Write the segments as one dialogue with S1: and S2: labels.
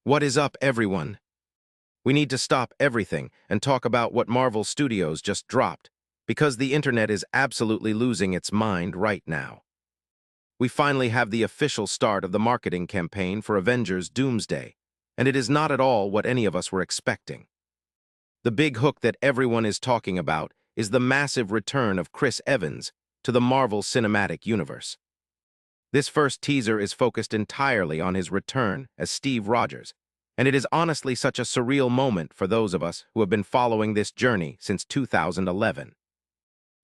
S1: What is up, everyone? We need to stop everything and talk about what Marvel Studios just dropped, because the internet is absolutely losing its mind right now. We finally have the official start of the marketing campaign for Avengers Doomsday, and it is not at all what any of us were expecting. The big hook that everyone is talking about is the massive return of Chris Evans to the Marvel Cinematic Universe. This first teaser is focused entirely on his return as Steve Rogers, and it is honestly such a surreal moment for those of us who have been following this journey since 2011.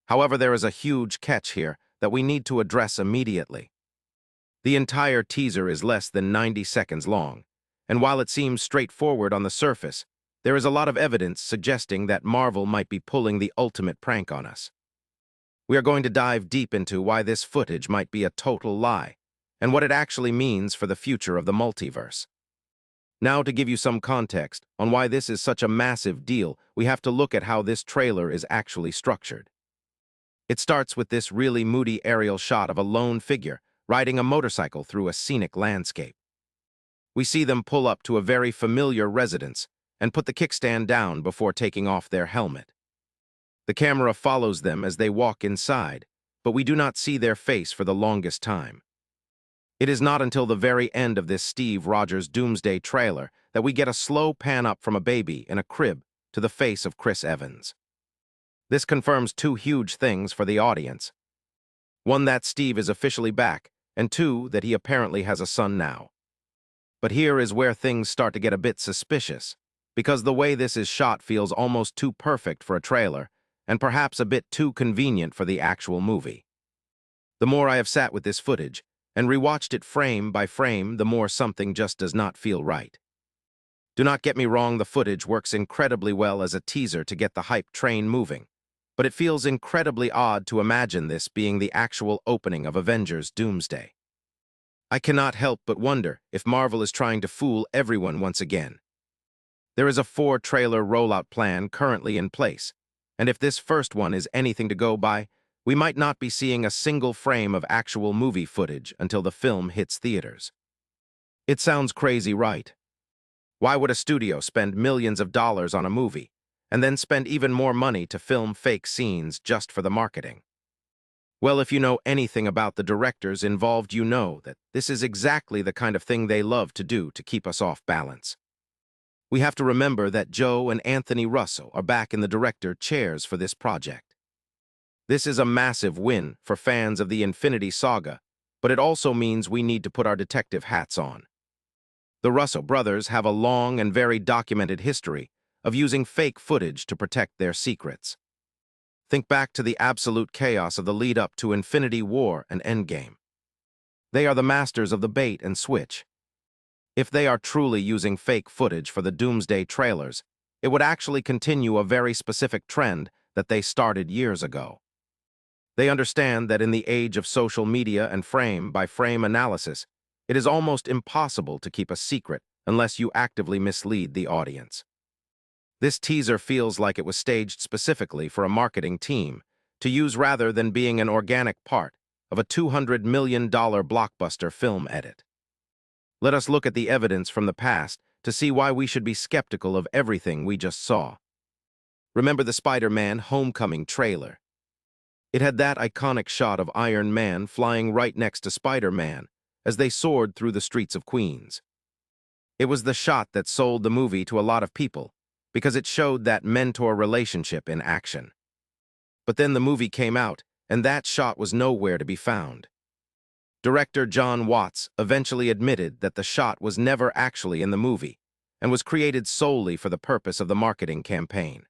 S1: However, there is a huge catch here that we need to address immediately. The entire teaser is less than 90 seconds long, and while it seems straightforward on the surface, there is a lot of evidence suggesting that Marvel might be pulling the ultimate prank on us. We are going to dive deep into why this footage might be a total lie, and what it actually means for the future of the multiverse. Now, to give you some context on why this is such a massive deal, we have to look at how this trailer is actually structured. It starts with this really moody aerial shot of a lone figure riding a motorcycle through a scenic landscape. We see them pull up to a very familiar residence and put the kickstand down before taking off their helmet. The camera follows them as they walk inside, but we do not see their face for the longest time. It is not until the very end of this Steve Rogers Doomsday trailer that we get a slow pan up from a baby in a crib to the face of Chris Evans. This confirms two huge things for the audience. One, that Steve is officially back, and two, that he apparently has a son now. But here is where things start to get a bit suspicious, because the way this is shot feels almost too perfect for a trailer, and perhaps a bit too convenient for the actual movie. The more I have sat with this footage and rewatched it frame by frame, the more something just does not feel right. Do not get me wrong, the footage works incredibly well as a teaser to get the hype train moving, but it feels incredibly odd to imagine this being the actual opening of Avengers Doomsday. I cannot help but wonder if Marvel is trying to fool everyone once again. There is a 4-trailer rollout plan currently in place, and if this first one is anything to go by, we might not be seeing a single frame of actual movie footage until the film hits theaters. It sounds crazy, right? Why would a studio spend millions of dollars on a movie, and then spend even more money to film fake scenes just for the marketing? Well, if you know anything about the directors involved, you know that this is exactly the kind of thing they love to do to keep us off balance. We have to remember that Joe and Anthony Russo are back in the director chairs for this project. This is a massive win for fans of the Infinity Saga, but it also means we need to put our detective hats on. The Russo brothers have a long and very documented history of using fake footage to protect their secrets. Think back to the absolute chaos of the lead-up to Infinity War and Endgame. They are the masters of the bait and switch. If they are truly using fake footage for the Doomsday trailers, it would actually continue a very specific trend that they started years ago. They understand that in the age of social media and frame-by-frame analysis, it is almost impossible to keep a secret unless you actively mislead the audience. This teaser feels like it was staged specifically for a marketing team to use rather than being an organic part of a $200 million blockbuster film edit. Let us look at the evidence from the past to see why we should be skeptical of everything we just saw. Remember the Spider-Man Homecoming trailer. It had that iconic shot of Iron Man flying right next to Spider-Man as they soared through the streets of Queens. It was the shot that sold the movie to a lot of people because it showed that mentor relationship in action. But then the movie came out, and that shot was nowhere to be found. Director John Watts eventually admitted that the shot was never actually in the movie and was created solely for the purpose of the marketing campaign.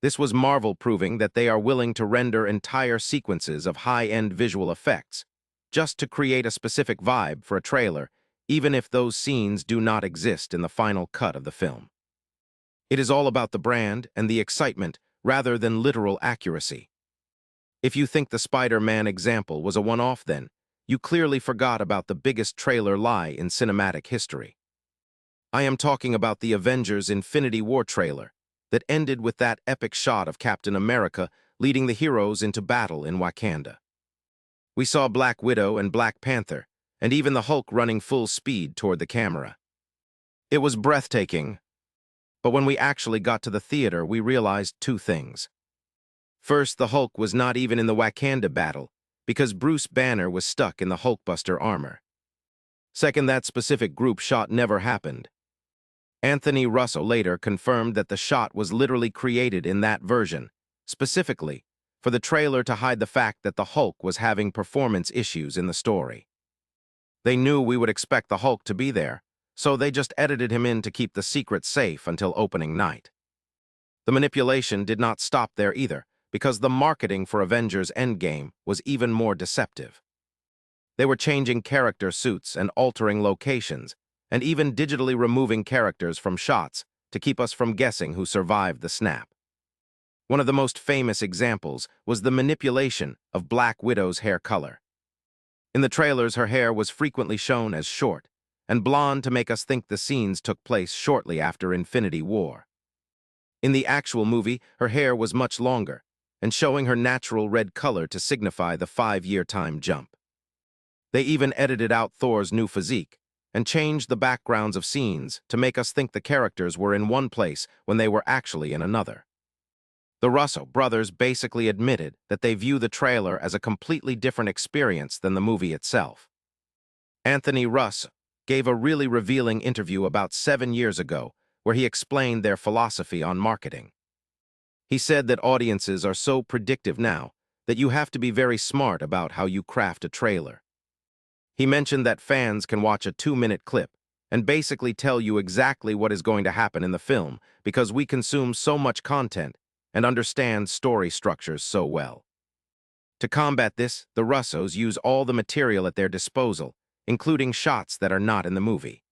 S1: This was Marvel proving that they are willing to render entire sequences of high-end visual effects just to create a specific vibe for a trailer, even if those scenes do not exist in the final cut of the film. It is all about the brand and the excitement rather than literal accuracy. If you think the Spider-Man example was a one-off then, you clearly forgot about the biggest trailer lie in cinematic history. I am talking about the Avengers Infinity War trailer that ended with that epic shot of Captain America leading the heroes into battle in Wakanda. We saw Black Widow and Black Panther, and even the Hulk running full speed toward the camera. It was breathtaking, but when we actually got to the theater, we realized two things. First, the Hulk was not even in the Wakanda battle, because Bruce Banner was stuck in the Hulkbuster armor. Second, that specific group shot never happened. Anthony Russo later confirmed that the shot was literally created in that version, specifically for the trailer to hide the fact that the Hulk was having performance issues in the story. They knew we would expect the Hulk to be there, so they just edited him in to keep the secret safe until opening night. The manipulation did not stop there either, because the marketing for Avengers Endgame was even more deceptive. They were changing character suits and altering locations, and even digitally removing characters from shots to keep us from guessing who survived the snap. One of the most famous examples was the manipulation of Black Widow's hair color. In the trailers, her hair was frequently shown as short and blonde to make us think the scenes took place shortly after Infinity War. In the actual movie, her hair was much longer and showing her natural red color to signify the 5-year time jump. They even edited out Thor's new physique and changed the backgrounds of scenes to make us think the characters were in one place when they were actually in another. The Russo brothers basically admitted that they view the trailer as a completely different experience than the movie itself. Anthony Russo gave a really revealing interview about 7 years ago where he explained their philosophy on marketing. He said that audiences are so predictive now that you have to be very smart about how you craft a trailer. He mentioned that fans can watch a 2-minute clip and basically tell you exactly what is going to happen in the film because we consume so much content and understand story structures so well. To combat this, the Russos use all the material at their disposal, including shots that are not in the movie.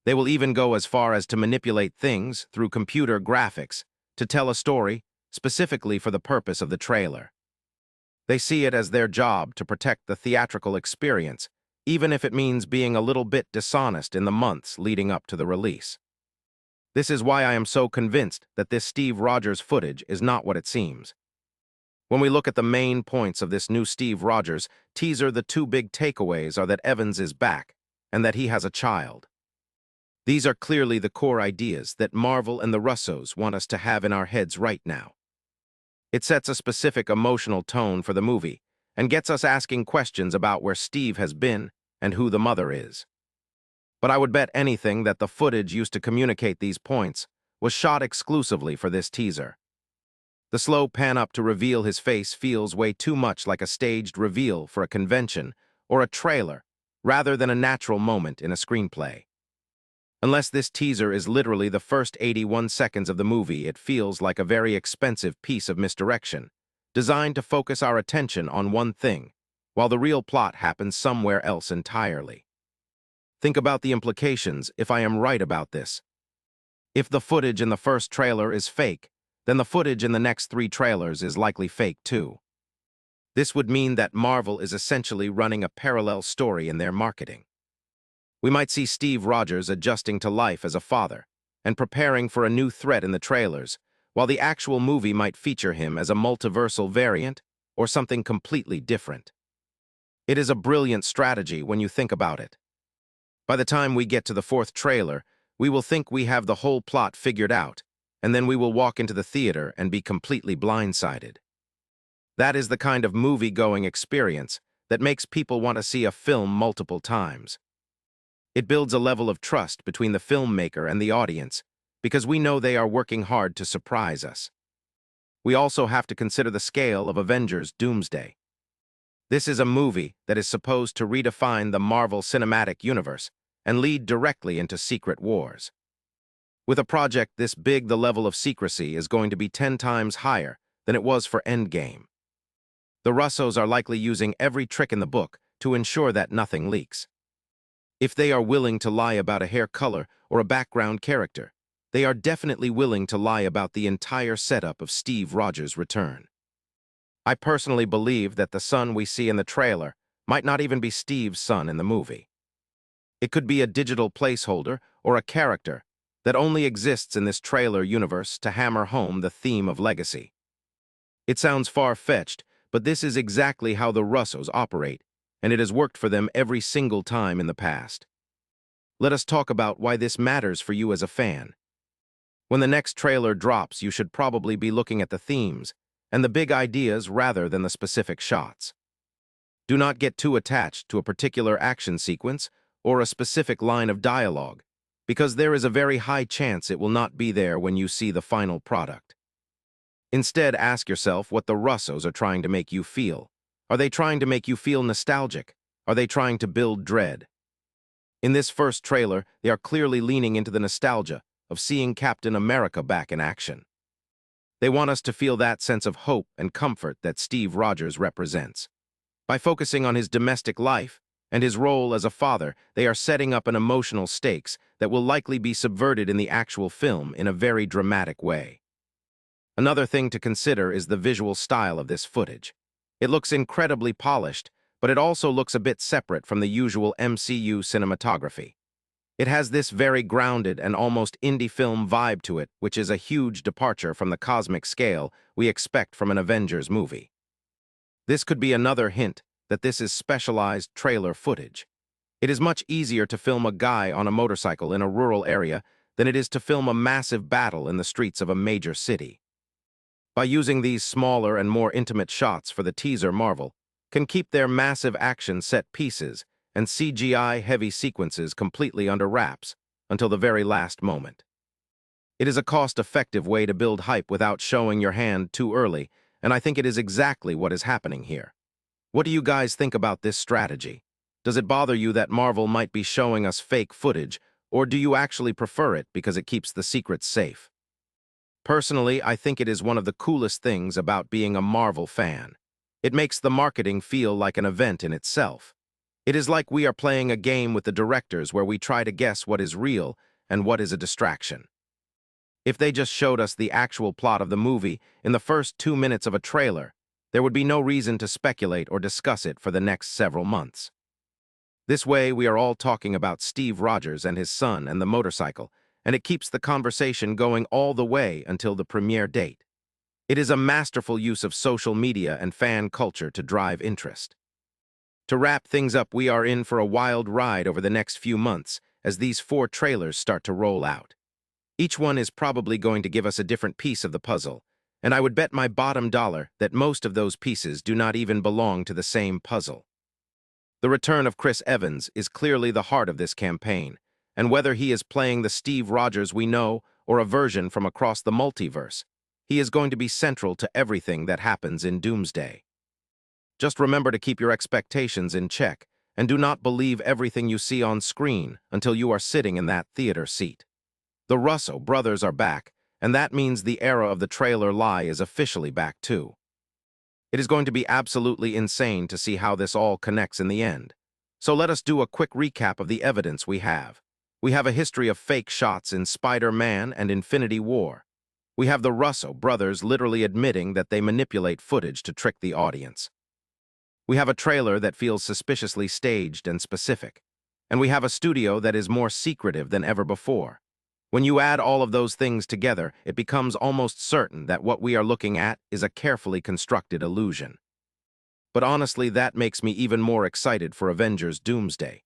S1: They will even go as far as to manipulate things through computer graphics to tell a story specifically for the purpose of the trailer. They see it as their job to protect the theatrical experience, even if it means being a little bit dishonest in the months leading up to the release. This is why I am so convinced that this Steve Rogers footage is not what it seems. When we look at the main points of this new Steve Rogers teaser, the two big takeaways are that Evans is back and that he has a child. These are clearly the core ideas that Marvel and the Russos want us to have in our heads right now. It sets a specific emotional tone for the movie and gets us asking questions about where Steve has been and who the mother is. But I would bet anything that the footage used to communicate these points was shot exclusively for this teaser. The slow pan-up to reveal his face feels way too much like a staged reveal for a convention or a trailer rather than a natural moment in a screenplay. Unless this teaser is literally the first 81 seconds of the movie, it feels like a very expensive piece of misdirection, designed to focus our attention on one thing, while the real plot happens somewhere else entirely. Think about the implications if I am right about this. If the footage in the first trailer is fake, then the footage in the next 3 trailers is likely fake too. This would mean that Marvel is essentially running a parallel story in their marketing. We might see Steve Rogers adjusting to life as a father and preparing for a new threat in the trailers, while the actual movie might feature him as a multiversal variant or something completely different. It is a brilliant strategy when you think about it. By the time we get to the 4th trailer, we will think we have the whole plot figured out, and then we will walk into the theater and be completely blindsided. That is the kind of movie-going experience that makes people want to see a film multiple times. It builds a level of trust between the filmmaker and the audience, because we know they are working hard to surprise us. We also have to consider the scale of Avengers Doomsday. This is a movie that is supposed to redefine the Marvel Cinematic Universe and lead directly into Secret Wars. With a project this big, the level of secrecy is going to be 10 times higher than it was for Endgame. The Russos are likely using every trick in the book to ensure that nothing leaks. If they are willing to lie about a hair color or a background character, they are definitely willing to lie about the entire setup of Steve Rogers' return. I personally believe that the son we see in the trailer might not even be Steve's son in the movie. It could be a digital placeholder or a character that only exists in this trailer universe to hammer home the theme of legacy. It sounds far-fetched, but this is exactly how the Russos operate, and it has worked for them every single time in the past. Let us talk about why this matters for you as a fan. When the next trailer drops, you should probably be looking at the themes and the big ideas rather than the specific shots. Do not get too attached to a particular action sequence or a specific line of dialogue, because there is a very high chance it will not be there when you see the final product. Instead, ask yourself what the Russos are trying to make you feel. Are they trying to make you feel nostalgic? Are they trying to build dread? In this first trailer, they are clearly leaning into the nostalgia of seeing Captain America back in action. They want us to feel that sense of hope and comfort that Steve Rogers represents. By focusing on his domestic life and his role as a father, they are setting up an emotional stakes that will likely be subverted in the actual film in a very dramatic way. Another thing to consider is the visual style of this footage. It looks incredibly polished, but it also looks a bit separate from the usual MCU cinematography. It has this very grounded and almost indie film vibe to it, which is a huge departure from the cosmic scale we expect from an Avengers movie. This could be another hint that this is specialized trailer footage. It is much easier to film a guy on a motorcycle in a rural area than it is to film a massive battle in the streets of a major city. By using these smaller and more intimate shots for the teaser, Marvel can keep their massive action set pieces and CGI-heavy sequences completely under wraps until the very last moment. It is a cost-effective way to build hype without showing your hand too early, and I think it is exactly what is happening here. What do you guys think about this strategy? Does it bother you that Marvel might be showing us fake footage, or do you actually prefer it because it keeps the secrets safe? Personally, I think it is one of the coolest things about being a Marvel fan. It makes the marketing feel like an event in itself. It is like we are playing a game with the directors where we try to guess what is real and what is a distraction. If they just showed us the actual plot of the movie in the first 2 minutes of a trailer, there would be no reason to speculate or discuss it for the next several months. This way, we are all talking about Steve Rogers and his son and the motorcycle, and it keeps the conversation going all the way until the premiere date. It is a masterful use of social media and fan culture to drive interest. To wrap things up, we are in for a wild ride over the next few months as these 4 trailers start to roll out. Each one is probably going to give us a different piece of the puzzle, and I would bet my bottom dollar that most of those pieces do not even belong to the same puzzle. The return of Chris Evans is clearly the heart of this campaign, and whether he is playing the Steve Rogers we know or a version from across the multiverse, he is going to be central to everything that happens in Doomsday. Just remember to keep your expectations in check, and do not believe everything you see on screen until you are sitting in that theater seat. The Russo brothers are back, and that means the era of the trailer lie is officially back too. It is going to be absolutely insane to see how this all connects in the end. So let us do a quick recap of the evidence we have. We have a history of fake shots in Spider-Man and Infinity War. We have the Russo brothers literally admitting that they manipulate footage to trick the audience. We have a trailer that feels suspiciously staged and specific. And we have a studio that is more secretive than ever before. When you add all of those things together, it becomes almost certain that what we are looking at is a carefully constructed illusion. But honestly, that makes me even more excited for Avengers Doomsday.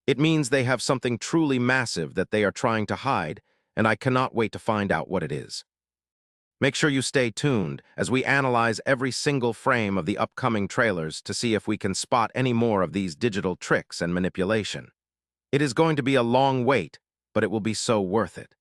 S1: It means they have something truly massive that they are trying to hide, and I cannot wait to find out what it is. Make sure you stay tuned as we analyze every single frame of the upcoming trailers to see if we can spot any more of these digital tricks and manipulation. It is going to be a long wait, but it will be so worth it.